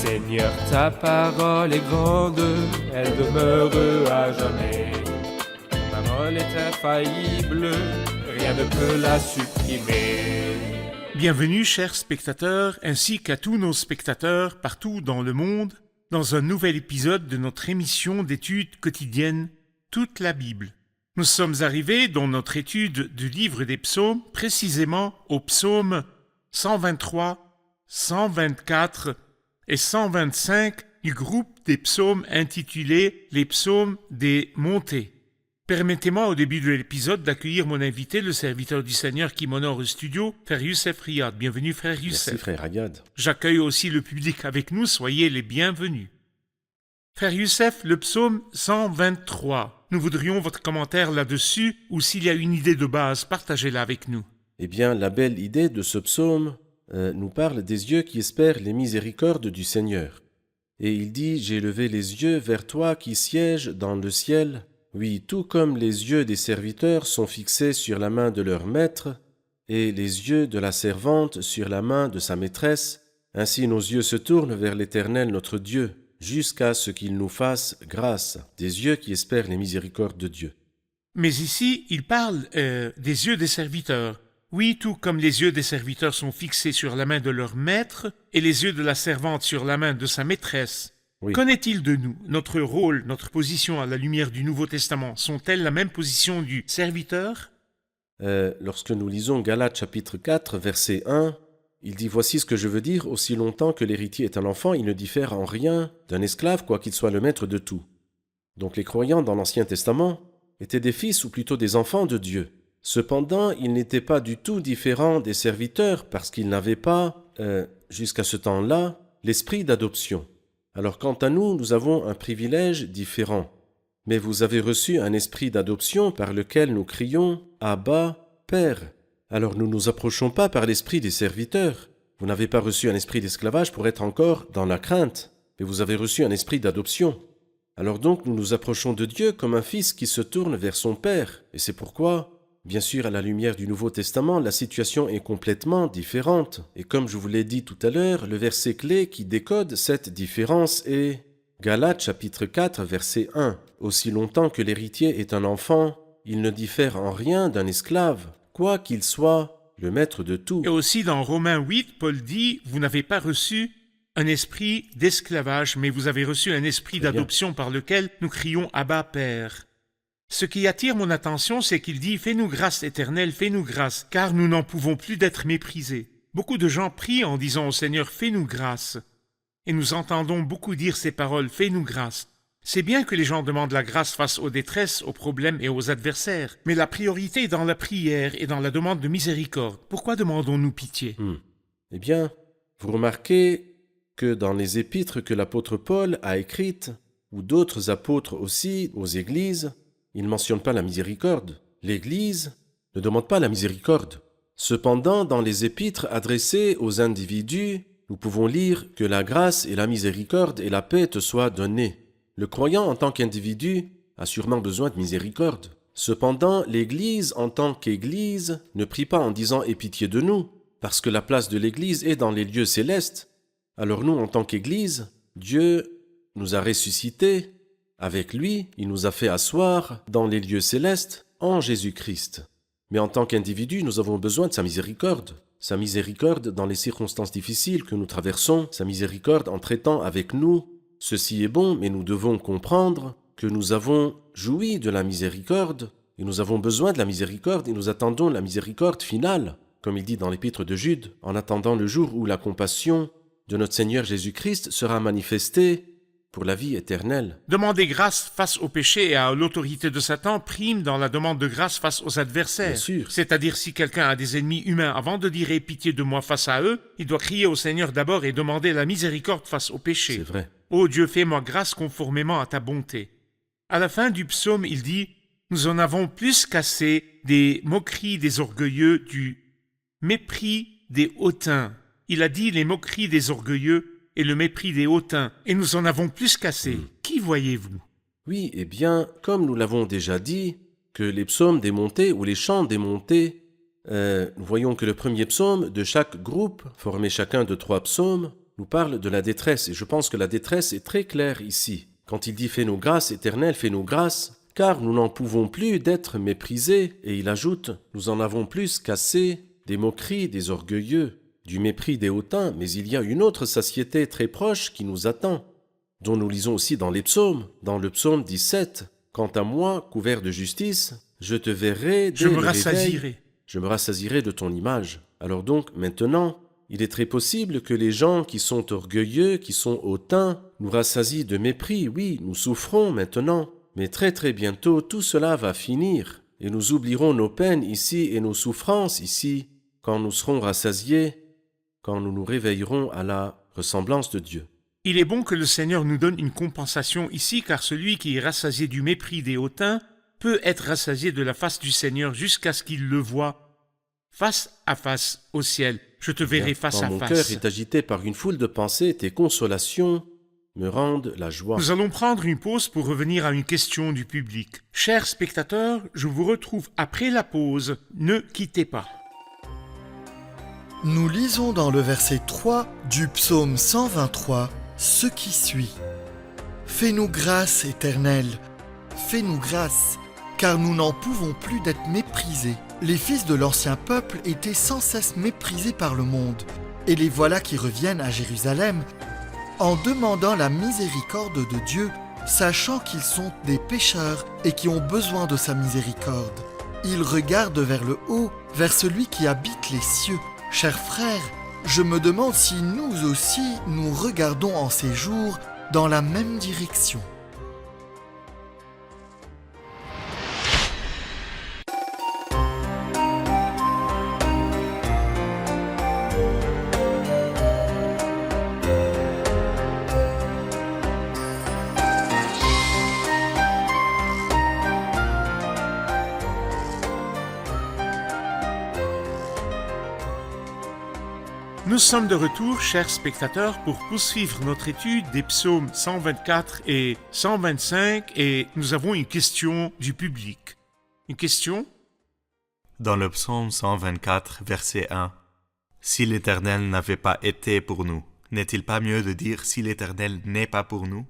Seigneur, ta parole est grande, elle demeure à jamais. Ta parole est infaillible, rien ne peut la supprimer. Bienvenue, chers spectateurs, ainsi qu'à tous nos spectateurs partout dans le monde, dans un nouvel épisode de notre émission d'études quotidiennes Toute la Bible. Nous sommes arrivés dans notre étude du livre des psaumes, précisément aux psaumes 123, 124 et 125 du groupe des psaumes intitulé Les psaumes des montées. Permettez-moi au début de l'épisode d'accueillir mon invité, le serviteur du Seigneur qui m'honore au studio, Frère Youssef Riyad. Bienvenue, Frère Youssef. Merci, Frère Riyad. J'accueille aussi le public avec nous, soyez les bienvenus. Frère Youssef, le psaume 123. Nous voudrions votre commentaire là-dessus, ou s'il y a une idée de base, partagez-la avec nous. Eh bien, la belle idée de ce psaume nous parle des yeux qui espèrent les miséricordes du Seigneur. Et il dit « J'ai levé les yeux vers toi qui sièges dans le ciel. Oui, tout comme les yeux des serviteurs sont fixés sur la main de leur maître, et les yeux de la servante sur la main de sa maîtresse, ainsi nos yeux se tournent vers l'Éternel notre Dieu, jusqu'à ce qu'il nous fasse grâce, des yeux qui espèrent les miséricordes de Dieu. » Mais ici, il parle des yeux des serviteurs. Oui, tout comme les yeux des serviteurs sont fixés sur la main de leur maître et les yeux de la servante sur la main de sa maîtresse. Oui. Qu'en est-il de nous? Notre rôle, notre position à la lumière du Nouveau Testament, sont-elles la même position du serviteur? Lorsque nous lisons Galates chapitre 4, verset 1, il dit « Voici ce que je veux dire, aussi longtemps que l'héritier est un enfant, il ne diffère en rien d'un esclave, quoiqu'il soit le maître de tout. » Donc les croyants dans l'Ancien Testament étaient des fils ou plutôt des enfants de Dieu. Cependant, ils n'étaient pas du tout différents des serviteurs parce qu'ils n'avaient pas, jusqu'à ce temps-là, l'esprit d'adoption. Alors quant à nous, nous avons un privilège différent. Mais vous avez reçu un esprit d'adoption par lequel nous crions « Abba, Père ». Alors nous ne nous approchons pas par l'esprit des serviteurs. Vous n'avez pas reçu un esprit d'esclavage pour être encore dans la crainte, mais vous avez reçu un esprit d'adoption. Alors donc nous nous approchons de Dieu comme un fils qui se tourne vers son Père. Et c'est pourquoi, bien sûr, à la lumière du Nouveau Testament, la situation est complètement différente. Et comme je vous l'ai dit tout à l'heure, le verset clé qui décode cette différence est Galates chapitre 4, verset 1. « Aussi longtemps que l'héritier est un enfant, il ne diffère en rien d'un esclave, quoi qu'il soit le maître de tout. » Et aussi dans Romains 8, Paul dit « Vous n'avez pas reçu un esprit d'esclavage, mais vous avez reçu un esprit d'adoption par lequel nous crions « Abba, Père ». Ce qui attire mon attention, c'est qu'il dit « Fais-nous grâce, Éternel, fais-nous grâce, car nous n'en pouvons plus d'être méprisés. » Beaucoup de gens prient en disant au Seigneur « Fais-nous grâce ». Et nous entendons beaucoup dire ces paroles « Fais-nous grâce ». C'est bien que les gens demandent la grâce face aux détresses, aux problèmes et aux adversaires, mais la priorité est dans la prière et dans la demande de miséricorde. Pourquoi demandons-nous pitié? Eh bien, vous remarquez que dans les épîtres que l'apôtre Paul a écrites, ou d'autres apôtres aussi aux églises, il ne mentionne pas la miséricorde. L'Église ne demande pas la miséricorde. Cependant, dans les épîtres adressées aux individus, nous pouvons lire que la grâce et la miséricorde et la paix te soient données. Le croyant en tant qu'individu a sûrement besoin de miséricorde. Cependant, l'Église en tant qu'Église ne prie pas en disant « Aie pitié de nous », parce que la place de l'Église est dans les lieux célestes. Alors nous, en tant qu'Église, Dieu nous a ressuscités. Avec lui, il nous a fait asseoir dans les lieux célestes en Jésus-Christ. Mais en tant qu'individu, nous avons besoin de sa miséricorde. Sa miséricorde dans les circonstances difficiles que nous traversons, sa miséricorde en traitant avec nous. Ceci est bon, mais nous devons comprendre que nous avons joui de la miséricorde et nous avons besoin de la miséricorde et nous attendons la miséricorde finale, comme il dit dans l'épître de Jude, en attendant le jour où la compassion de notre Seigneur Jésus-Christ sera manifestée pour la vie éternelle. Demander grâce face au péché et à l'autorité de Satan prime dans la demande de grâce face aux adversaires. Bien sûr. C'est-à-dire si quelqu'un a des ennemis humains, avant de dire « Aie pitié de moi » face à eux, il doit crier au Seigneur d'abord et demander la miséricorde face au péché. C'est vrai. « Ô Dieu, fais-moi grâce conformément à ta bonté. » À la fin du psaume, il dit « Nous en avons plus qu'assez des moqueries des orgueilleux, du mépris des hautains. » Il a dit les moqueries des orgueilleux et le mépris des hautains, et nous en avons plus qu'assez. Qui voyez-vous? Oui, eh bien, comme nous l'avons déjà dit, que les psaumes des montées ou les chants des montées, nous voyons que le premier psaume de chaque groupe, formé chacun de 3 psaumes, nous parle de la détresse, et je pense que la détresse est très claire ici. Quand il dit « Fais-nous grâce, Éternel, fais-nous grâce », car nous n'en pouvons plus d'être méprisés, et il ajoute « Nous en avons plus qu'assez des moqueries des orgueilleux, du mépris des hautains, mais il y a une autre satiété très proche qui nous attend, dont nous lisons aussi dans les psaumes, dans le psaume 17. « Quant à moi, couvert de justice, je te verrai dès Je me le réveil. rassasierai. Je me rassasierai de ton image. » Alors donc, maintenant, il est très possible que les gens qui sont orgueilleux, qui sont hautains, nous rassasient de mépris. Oui, nous souffrons maintenant, mais très très bientôt, tout cela va finir, et nous oublierons nos peines ici et nos souffrances ici, quand nous serons rassasiés, quand nous nous réveillerons à la ressemblance de Dieu. Il est bon que le Seigneur nous donne une compensation ici, car celui qui est rassasié du mépris des hautains peut être rassasié de la face du Seigneur jusqu'à ce qu'il le voie face à face au ciel. Je te verrai face Quand à mon face. cœur est agité par une foule de pensées, tes consolations me rendent la joie. Nous allons prendre une pause pour revenir à une question du public. Chers spectateurs, je vous retrouve après la pause. Ne quittez pas. Nous lisons dans le verset 3 du psaume 123 ce qui suit. « Fais-nous grâce, Éternel, fais-nous grâce, car nous n'en pouvons plus d'être méprisés. » Les fils de l'ancien peuple étaient sans cesse méprisés par le monde, et les voilà qui reviennent à Jérusalem en demandant la miséricorde de Dieu, sachant qu'ils sont des pécheurs et qui ont besoin de sa miséricorde. Ils regardent vers le haut, vers celui qui habite les cieux. Chers frères, je me demande si nous aussi nous regardons en ces jours dans la même direction. Nous sommes de retour, chers spectateurs, pour poursuivre notre étude des psaumes 124 et 125 et nous avons une question du public. Une question? Dans le psaume 124, verset 1, « Si l'Éternel n'avait pas été pour nous, n'est-il pas mieux de dire « Si l'Éternel n'est pas pour nous »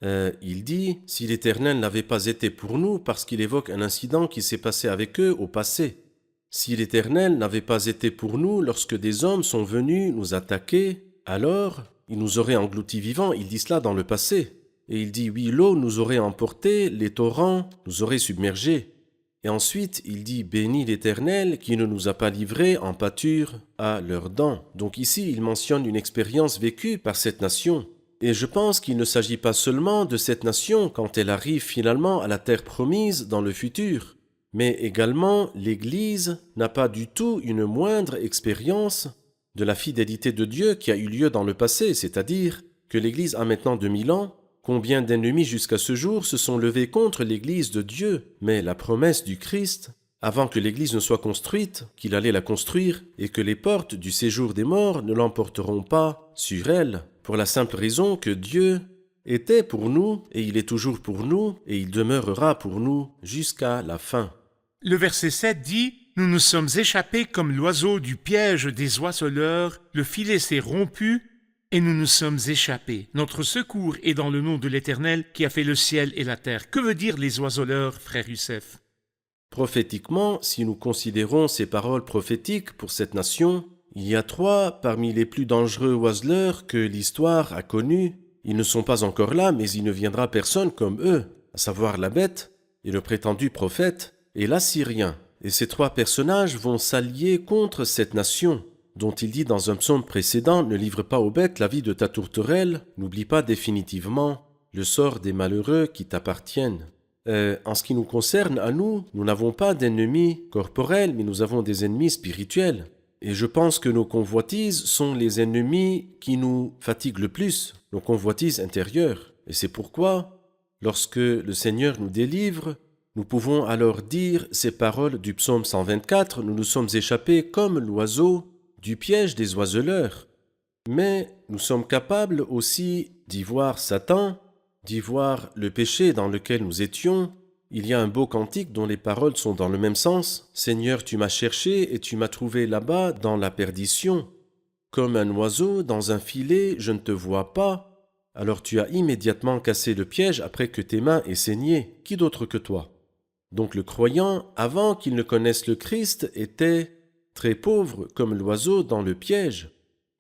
Il dit « Si l'Éternel n'avait pas été pour nous » parce qu'il évoque un incident qui s'est passé avec eux au passé. Si l'Éternel n'avait pas été pour nous lorsque des hommes sont venus nous attaquer, alors il nous aurait engloutis vivants. Il dit cela dans le passé. Et il dit, oui, l'eau nous aurait emportés, les torrents nous auraient submergés. Et ensuite, il dit, bénis l'Éternel qui ne nous a pas livrés en pâture à leurs dents. Donc ici, il mentionne une expérience vécue par cette nation. Et je pense qu'il ne s'agit pas seulement de cette nation quand elle arrive finalement à la terre promise dans le futur. Mais également, l'Église n'a pas du tout une moindre expérience de la fidélité de Dieu qui a eu lieu dans le passé, c'est-à-dire que l'Église a maintenant 2000 ans. Combien d'ennemis jusqu'à ce jour se sont levés contre l'Église de Dieu? Mais la promesse du Christ, avant que l'Église ne soit construite, qu'il allait la construire, et que les portes du séjour des morts ne l'emporteront pas sur elle, pour la simple raison que Dieu était pour nous, et il est toujours pour nous, et il demeurera pour nous jusqu'à la fin. Le verset 7 dit « Nous nous sommes échappés comme l'oiseau du piège des oiseleurs, le filet s'est rompu et nous nous sommes échappés. Notre secours est dans le nom de l'Éternel qui a fait le ciel et la terre. » Que veut dire les oiseleurs, frère Youssef? Prophétiquement, si nous considérons ces paroles prophétiques pour cette nation, il y a 3 parmi les plus dangereux oiseleurs que l'histoire a connus. Ils ne sont pas encore là, mais il ne viendra personne comme eux, à savoir la bête et le prétendu prophète et l'Assyrien. Et ces 3 personnages vont s'allier contre cette nation, dont il dit dans un psaume précédent, « Ne livre pas aux bêtes la vie de ta tourterelle, n'oublie pas définitivement le sort des malheureux qui t'appartiennent. » En ce qui nous concerne, à nous, nous n'avons pas d'ennemis corporels, mais nous avons des ennemis spirituels. Et je pense que nos convoitises sont les ennemis qui nous fatiguent le plus, nos convoitises intérieures. Et c'est pourquoi, lorsque le Seigneur nous délivre, nous pouvons alors dire ces paroles du psaume 124, « Nous nous sommes échappés comme l'oiseau du piège des oiseleurs. » Mais nous sommes capables aussi d'y voir Satan, d'y voir le péché dans lequel nous étions. Il y a un beau cantique dont les paroles sont dans le même sens. « Seigneur, tu m'as cherché et tu m'as trouvé là-bas dans la perdition. comme un oiseau dans un filet, je ne te vois pas. Alors tu as immédiatement cassé le piège après que tes mains aient saigné. Qui d'autre que toi? Donc le croyant, avant qu'il ne connaisse le Christ, était très pauvre comme l'oiseau dans le piège.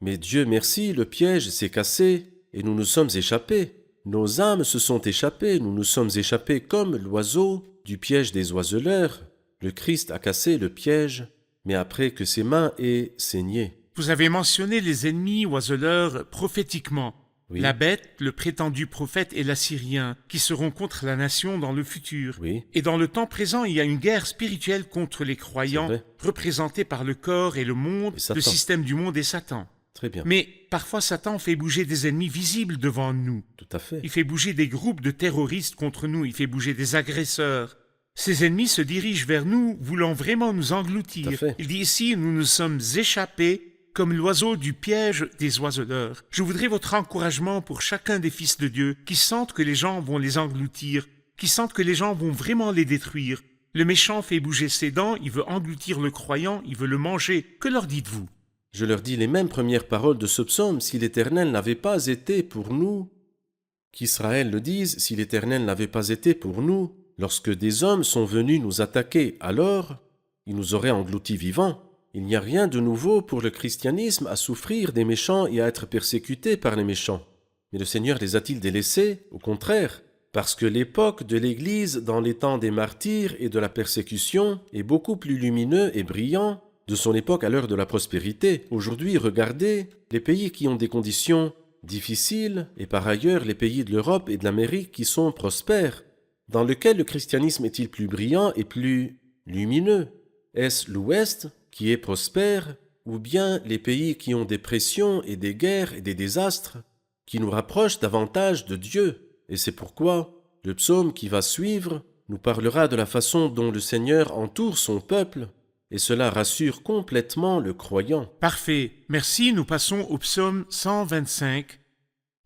Mais Dieu merci, le piège s'est cassé et nous nous sommes échappés. Nos âmes se sont échappées, nous nous sommes échappés comme l'oiseau du piège des oiseleurs. Le Christ a cassé le piège, mais après que ses mains aient saigné. Vous avez mentionné les ennemis oiseleurs prophétiquement. Oui. La bête, le prétendu prophète et l'Assyrien, qui seront contre la nation dans le futur. Oui, Et dans le temps présent, il y a une guerre spirituelle contre les croyants, C'est vrai. représentée par le corps et le monde, Et Satan. le système du monde et Satan. très bien, Mais parfois Satan fait bouger des ennemis visibles devant nous. tout à fait. Il fait bouger des groupes de terroristes contre nous, il fait bouger des agresseurs. Ces ennemis se dirigent vers nous, voulant vraiment nous Tout à engloutir. fait. Il dit ici, nous nous sommes échappés comme l'oiseau du piège des oiseleurs. Je voudrais votre encouragement pour chacun des fils de Dieu qui sentent que les gens vont les engloutir, qui sentent que les gens vont vraiment les détruire. Le méchant fait bouger ses dents, il veut engloutir le croyant, il veut le manger. Que leur dites-vous? Je leur dis les mêmes premières paroles de ce psaume. Si l'Éternel n'avait pas été pour nous, qu'Israël le dise, si l'Éternel n'avait pas été pour nous, lorsque des hommes sont venus nous attaquer, alors ils nous auraient engloutis vivants. Il n'y a rien de nouveau pour le christianisme à souffrir des méchants et à être persécuté par les méchants. Mais le Seigneur les a-t-il délaissés? Au contraire, parce que l'époque de l'Église dans les temps des martyrs et de la persécution est beaucoup plus lumineux et brillant de son époque à l'heure de la prospérité. Aujourd'hui, regardez, les pays qui ont des conditions difficiles, et par ailleurs les pays de l'Europe et de l'Amérique qui sont prospères. Dans lequel le christianisme est-il plus brillant et plus lumineux? Est-ce l'Ouest qui est prospère, ou bien les pays qui ont des pressions et des guerres et des désastres, qui nous rapprochent davantage de Dieu? Et c'est pourquoi le psaume qui va suivre nous parlera de la façon dont le Seigneur entoure son peuple, et cela rassure complètement le croyant. Parfait. Merci. Nous passons au psaume 125.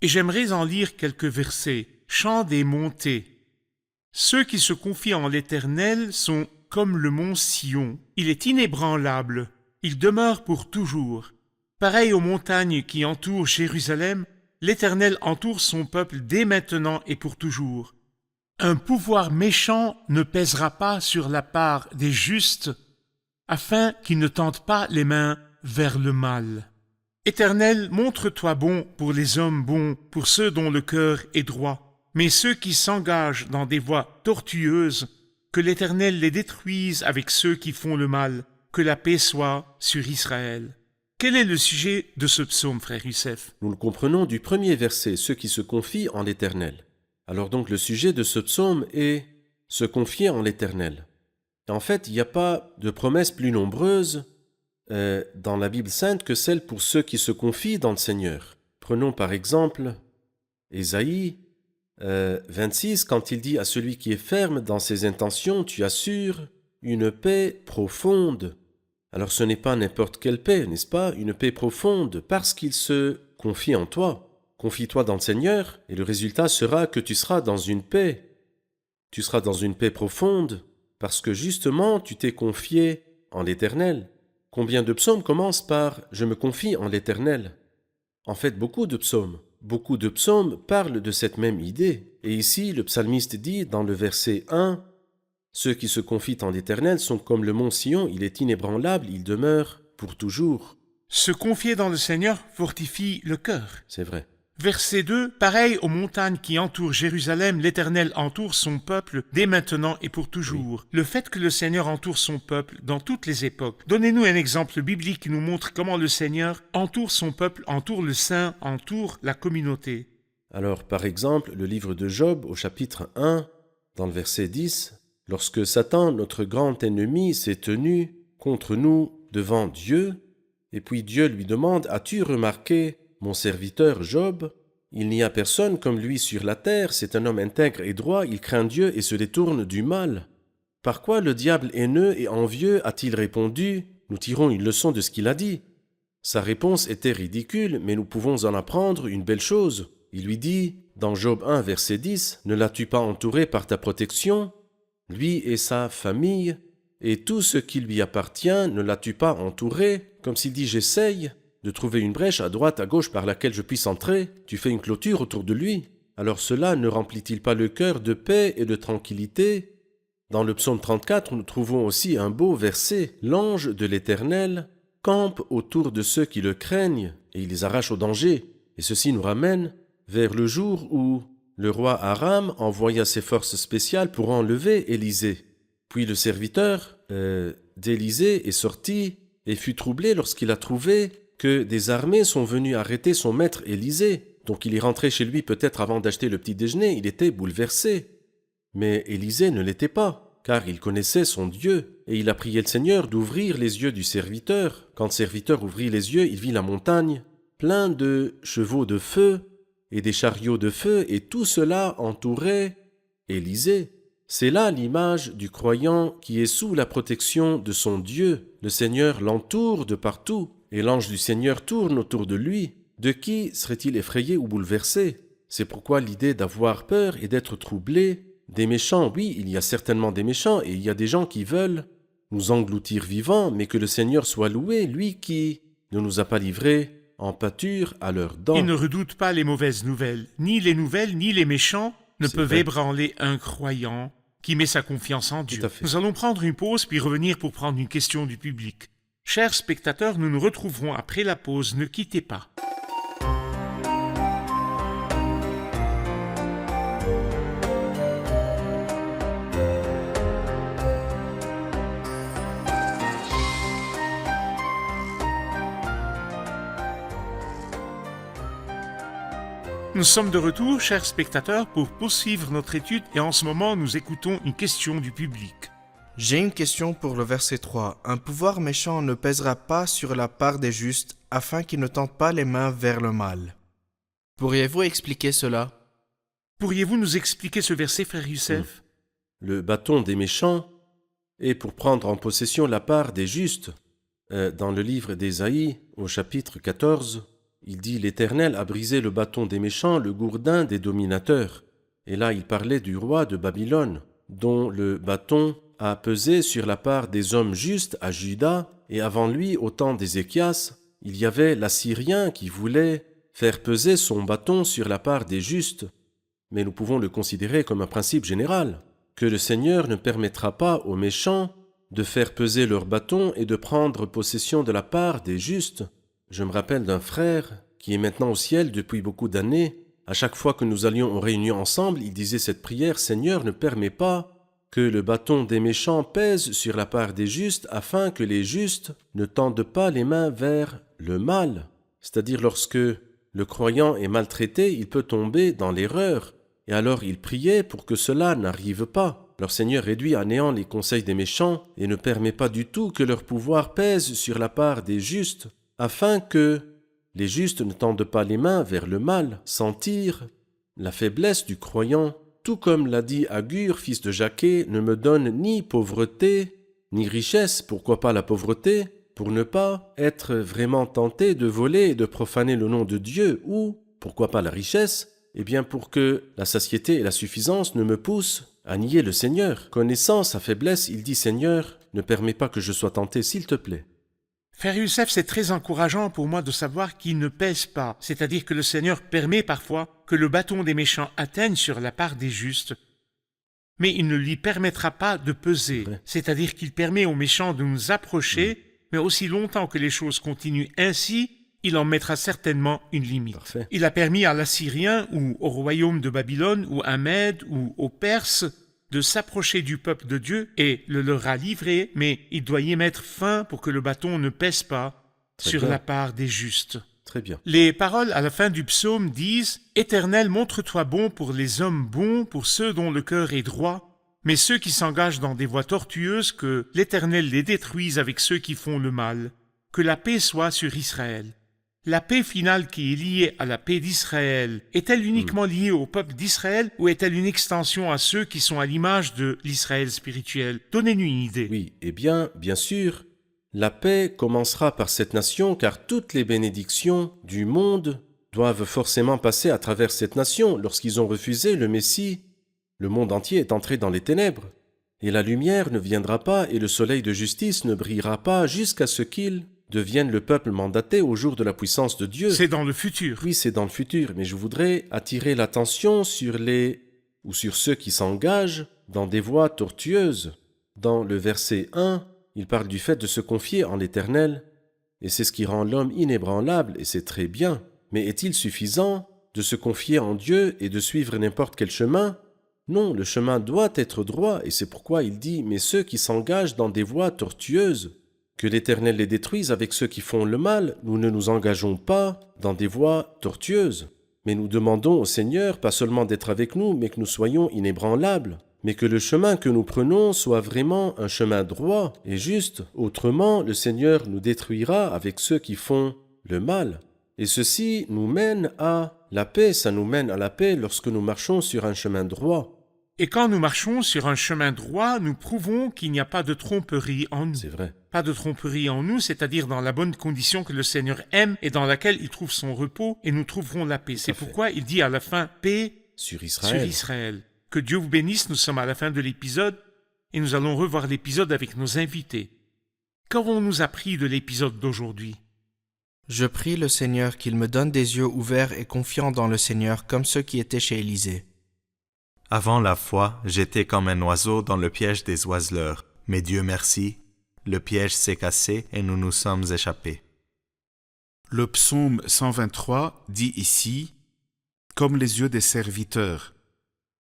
Et j'aimerais en lire quelques versets. Chant des montées. Ceux qui se confient en l'Éternel sont comme le mont Sion. Il est inébranlable. Il demeure pour toujours. Pareil aux montagnes qui entourent Jérusalem, l'Éternel entoure son peuple dès maintenant et pour toujours. Un pouvoir méchant ne pèsera pas sur la part des justes, afin qu'ils ne tentent pas les mains vers le mal. Éternel, montre-toi bon pour les hommes bons, pour ceux dont le cœur est droit. Mais ceux qui s'engagent dans des voies tortueuses, que l'Éternel les détruise avec ceux qui font le mal, que la paix soit sur Israël. Quel est le sujet de ce psaume, frère Youssef? Nous le comprenons du premier verset, ceux qui se confient en l'Éternel. Alors donc le sujet de ce psaume est se confier en l'Éternel. En fait, il n'y a pas de promesses plus nombreuses dans la Bible sainte que celles pour ceux qui se confient dans le Seigneur. Prenons par exemple Ésaïe 26, quand il dit à celui qui est ferme dans ses intentions, tu assures une paix profonde. Alors ce n'est pas n'importe quelle paix, n'est-ce pas? Une paix profonde, parce qu'il se confie en toi. Confie-toi dans le Seigneur, et le résultat sera que tu seras dans une paix. Tu seras dans une paix profonde, parce que justement tu t'es confié en l'Éternel. Combien de psaumes commencent par « Je me confie en l'Éternel » ? En fait, beaucoup de psaumes parlent de cette même idée. Et ici, le psalmiste dit dans le verset 1, « Ceux qui se confient en l'Éternel sont comme le mont Sion, il est inébranlable, il demeure pour toujours. » Se confier dans le Seigneur fortifie le cœur. C'est vrai. Verset 2, pareil aux montagnes qui entourent Jérusalem, l'Éternel entoure son peuple dès maintenant et pour toujours. Le fait que le Seigneur entoure son peuple dans toutes les époques. Donnez-nous un exemple biblique qui nous montre comment le Seigneur entoure son peuple, entoure le saint, entoure la communauté. Alors, par exemple, le livre de Job, au chapitre 1, dans le verset 10, « Lorsque Satan, notre grand ennemi, s'est tenu contre nous devant Dieu, et puis Dieu lui demande, « As-tu remarqué mon serviteur Job, il n'y a personne comme lui sur la terre, c'est un homme intègre et droit, il craint Dieu et se détourne du mal. Par quoi le diable haineux et envieux a-t-il répondu? Nous tirons une leçon de ce qu'il a dit. Sa réponse était ridicule, mais nous pouvons en apprendre une belle chose. Il lui dit, dans Job 1, verset 10, « Ne l'as-tu pas entouré par ta protection? Lui et sa famille, et tout ce qui lui appartient, ne l'as-tu pas entouré? Comme s'il dit, j'essaye. de trouver une brèche à droite, à gauche par laquelle je puisse entrer. Tu fais une clôture autour de lui. Alors cela ne remplit-il pas le cœur de paix et de tranquillité? Dans le psaume 34, nous trouvons aussi un beau verset. L'ange de l'Éternel campe autour de ceux qui le craignent et il les arrache au danger. Et ceci nous ramène vers le jour où le roi Aram envoya ses forces spéciales pour enlever Élisée. Puis le serviteur d'Élisée est sorti et fut troublé lorsqu'il a trouvé que des armées sont venues arrêter son maître Élisée. Donc il est rentré chez lui peut-être avant d'acheter le petit déjeuner, il était bouleversé. Mais Élisée ne l'était pas, car il connaissait son Dieu, et il a prié le Seigneur d'ouvrir les yeux du serviteur. Quand le serviteur ouvrit les yeux, il vit la montagne, plein de chevaux de feu et des chariots de feu, et tout cela entourait Élisée. C'est là l'image du croyant qui est sous la protection de son Dieu. Le Seigneur l'entoure de partout, et l'ange du Seigneur tourne autour de lui. De qui serait-il effrayé ou bouleversé? C'est pourquoi l'idée d'avoir peur et d'être troublé des méchants, oui, il y a certainement des méchants, et il y a des gens qui veulent nous engloutir vivants, mais que le Seigneur soit loué, lui qui ne nous a pas livrés en pâture à leurs dents. Il ne redoute pas les mauvaises nouvelles. Ni les nouvelles, ni les méchants ne C'est peuvent vrai. ébranler un croyant qui met sa confiance en Dieu. à fait. Nous allons prendre une pause puis revenir pour prendre une question du public. Chers spectateurs, nous nous retrouverons après la pause. Ne quittez pas. Nous sommes de retour, chers spectateurs, pour poursuivre notre étude et en ce moment, nous écoutons une question du public. J'ai une question pour le verset 3. Un pouvoir méchant ne pèsera pas sur la part des justes afin qu'ils ne tendent pas les mains vers le mal. Pourriez-vous expliquer cela? Pourriez-vous nous expliquer ce verset, frère Youssef? Le bâton des méchants est pour prendre en possession la part des justes. Dans le livre d'Ésaïe, au chapitre 14, il dit « L'Éternel a brisé le bâton des méchants, le gourdin des dominateurs. » Et là, il parlait du roi de Babylone, dont le bâton a pesé sur la part des hommes justes à Juda, et avant lui, au temps d'Ézéchias, il y avait l'Assyrien qui voulait faire peser son bâton sur la part des justes. Mais nous pouvons le considérer comme un principe général, que le Seigneur ne permettra pas aux méchants de faire peser leur bâton et de prendre possession de la part des justes. Je me rappelle d'un frère qui est maintenant au ciel depuis beaucoup d'années. À chaque fois que nous allions en réunion ensemble, il disait cette prière « Seigneur, ne permets pas que le bâton des méchants pèse sur la part des justes afin que les justes ne tendent pas les mains vers le mal. » C'est-à-dire lorsque le croyant est maltraité, il peut tomber dans l'erreur. Et alors il priait pour que cela n'arrive pas. Leur Seigneur réduit à néant les conseils des méchants et ne permet pas du tout que leur pouvoir pèse sur la part des justes, afin que les justes ne tendent pas les mains vers le mal, sentir la faiblesse du croyant. Tout comme l'a dit Agur, fils de Jaquet, ne me donne ni pauvreté, ni richesse, pourquoi pas la pauvreté, pour ne pas être vraiment tenté de voler et de profaner le nom de Dieu, ou, pourquoi pas la richesse, eh bien pour que la satiété et la suffisance ne me poussent à nier le Seigneur. Connaissant sa faiblesse, il dit « Seigneur, ne permets pas que je sois tenté, s'il te plaît. » Frère Youssef, c'est très encourageant pour moi de savoir qu'il ne pèse pas, c'est-à-dire que le Seigneur permet parfois que le bâton des méchants atteigne sur la part des justes, mais il ne lui permettra pas de peser, c'est-à-dire qu'il permet aux méchants de nous approcher, mais aussi longtemps que les choses continuent ainsi, il en mettra certainement une limite. Parfait. Il a permis à l'Assyrien ou au royaume de Babylone ou à Mède ou aux Perses de s'approcher du peuple de Dieu et le leur a livré, mais il doit y mettre fin pour que le bâton ne pèse pas sur bien. la part des justes. Très bien. Les paroles à la fin du psaume disent « Éternel, montre-toi bon pour les hommes bons, pour ceux dont le cœur est droit, mais ceux qui s'engagent dans des voies tortueuses, que l'Éternel les détruise avec ceux qui font le mal. Que la paix soit sur Israël. » La paix finale qui est liée à la paix d'Israël, est-elle uniquement liée au peuple d'Israël ou est-elle une extension à ceux qui sont à l'image de l'Israël spirituel? Donnez-nous une idée. Oui, eh bien sûr, la paix commencera par cette nation, car toutes les bénédictions du monde doivent forcément passer à travers cette nation. Lorsqu'ils ont refusé le Messie, le monde entier est entré dans les ténèbres, et la lumière ne viendra pas et le soleil de justice ne brillera pas jusqu'à ce qu'ils deviennent le peuple mandaté au jour de la puissance de Dieu. C'est dans le futur. Oui, c'est dans le futur, mais je voudrais attirer l'attention sur ceux qui s'engagent dans des voies tortueuses. Dans le verset 1, il parle du fait de se confier en l'Éternel, et c'est ce qui rend l'homme inébranlable, et c'est très bien. Mais est-il suffisant de se confier en Dieu et de suivre n'importe quel chemin? Non, le chemin doit être droit, et c'est pourquoi il dit « Mais ceux qui s'engagent dans des voies tortueuses, que l'Éternel les détruise avec ceux qui font le mal, nous ne nous engageons pas dans des voies tortueuses. Mais nous demandons au Seigneur pas seulement d'être avec nous, mais que nous soyons inébranlables, mais que le chemin que nous prenons soit vraiment un chemin droit et juste. Autrement, le Seigneur nous détruira avec ceux qui font le mal. Et ceci nous mène à la paix, ça nous mène à la paix lorsque nous marchons sur un chemin droit. Et quand nous marchons sur un chemin droit, nous prouvons qu'il n'y a pas de tromperie en nous. C'est vrai. Pas de tromperie en nous, c'est-à-dire dans la bonne condition que le Seigneur aime et dans laquelle il trouve son repos, et nous trouverons la paix. C'est pourquoi il dit à la fin « paix Sur Israël. sur Israël ». Que Dieu vous bénisse, nous sommes à la fin de l'épisode, et nous allons revoir l'épisode avec nos invités. Qu'avons-nous appris de l'épisode d'aujourd'hui? Je prie le Seigneur qu'il me donne des yeux ouverts et confiants dans le Seigneur comme ceux qui étaient chez Élisée. Avant la foi, j'étais comme un oiseau dans le piège des oiseleurs. Mais Dieu merci, le piège s'est cassé et nous nous sommes échappés. Le psaume 123 dit ici « Comme les yeux des serviteurs ».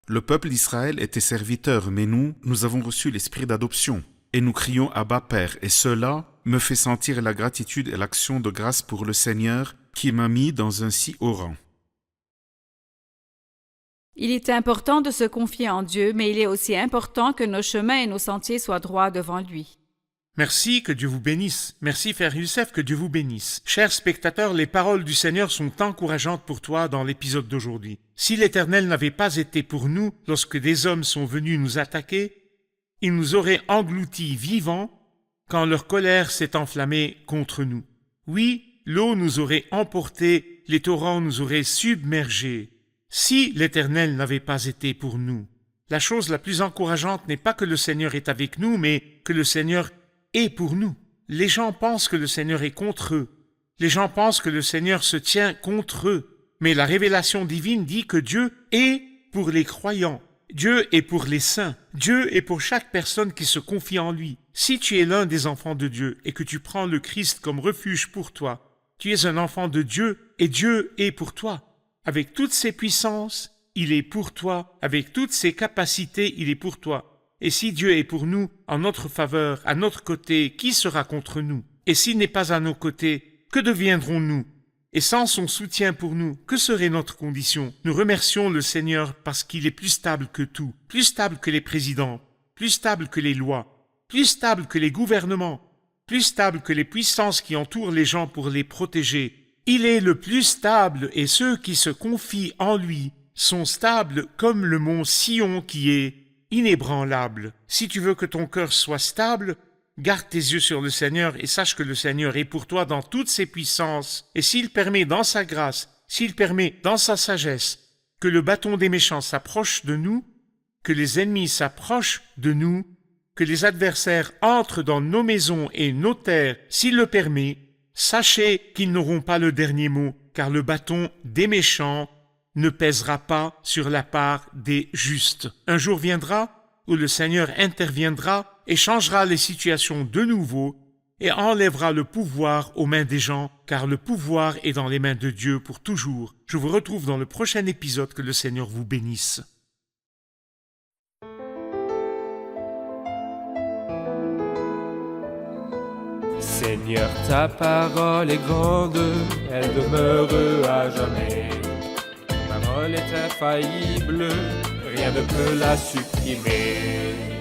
Le peuple d'Israël était serviteur, mais nous avons reçu l'esprit d'adoption. Et nous crions « Abba Père », et cela me fait sentir la gratitude et l'action de grâce pour le Seigneur qui m'a mis dans un si haut rang. Il est important de se confier en Dieu, mais il est aussi important que nos chemins et nos sentiers soient droits devant lui. Merci, que Dieu vous bénisse. Merci, Frère Youssef, que Dieu vous bénisse. Chers spectateurs, les paroles du Seigneur sont encourageantes pour toi dans l'épisode d'aujourd'hui. Si l'Éternel n'avait pas été pour nous lorsque des hommes sont venus nous attaquer, il nous aurait engloutis vivants quand leur colère s'est enflammée contre nous. Oui, l'eau nous aurait emportés, les torrents nous auraient submergés. Si l'Éternel n'avait pas été pour nous, la chose la plus encourageante n'est pas que le Seigneur est avec nous, mais que le Seigneur est pour nous. Les gens pensent que le Seigneur est contre eux. Les gens pensent que le Seigneur se tient contre eux. Mais la révélation divine dit que Dieu est pour les croyants. Dieu est pour les saints. Dieu est pour chaque personne qui se confie en lui. Si tu es l'un des enfants de Dieu et que tu prends le Christ comme refuge pour toi, tu es un enfant de Dieu et Dieu est pour toi. Avec toutes ses puissances, il est pour toi. Avec toutes ses capacités, il est pour toi. Et si Dieu est pour nous, en notre faveur, à notre côté, qui sera contre nous? Et s'il n'est pas à nos côtés, que deviendrons-nous? Et sans son soutien pour nous, que serait notre condition? Nous remercions le Seigneur parce qu'il est plus stable que tout, plus stable que les présidents, plus stable que les lois, plus stable que les gouvernements, plus stable que les puissances qui entourent les gens pour les protéger. Il est le plus stable et ceux qui se confient en lui sont stables comme le mont Sion qui est inébranlable. Si tu veux que ton cœur soit stable, garde tes yeux sur le Seigneur et sache que le Seigneur est pour toi dans toutes ses puissances. Et s'il permet dans sa grâce, s'il permet dans sa sagesse que le bâton des méchants s'approche de nous, que les ennemis s'approchent de nous, que les adversaires entrent dans nos maisons et nos terres, s'il le permet, sachez qu'ils n'auront pas le dernier mot, car le bâton des méchants ne pèsera pas sur la part des justes. Un jour viendra où le Seigneur interviendra et changera les situations de nouveau et enlèvera le pouvoir aux mains des gens, car le pouvoir est dans les mains de Dieu pour toujours. Je vous retrouve dans le prochain épisode. Que le Seigneur vous bénisse. Seigneur, ta parole est grande, elle demeure à jamais. Ta parole est infaillible, rien ne peut la supprimer.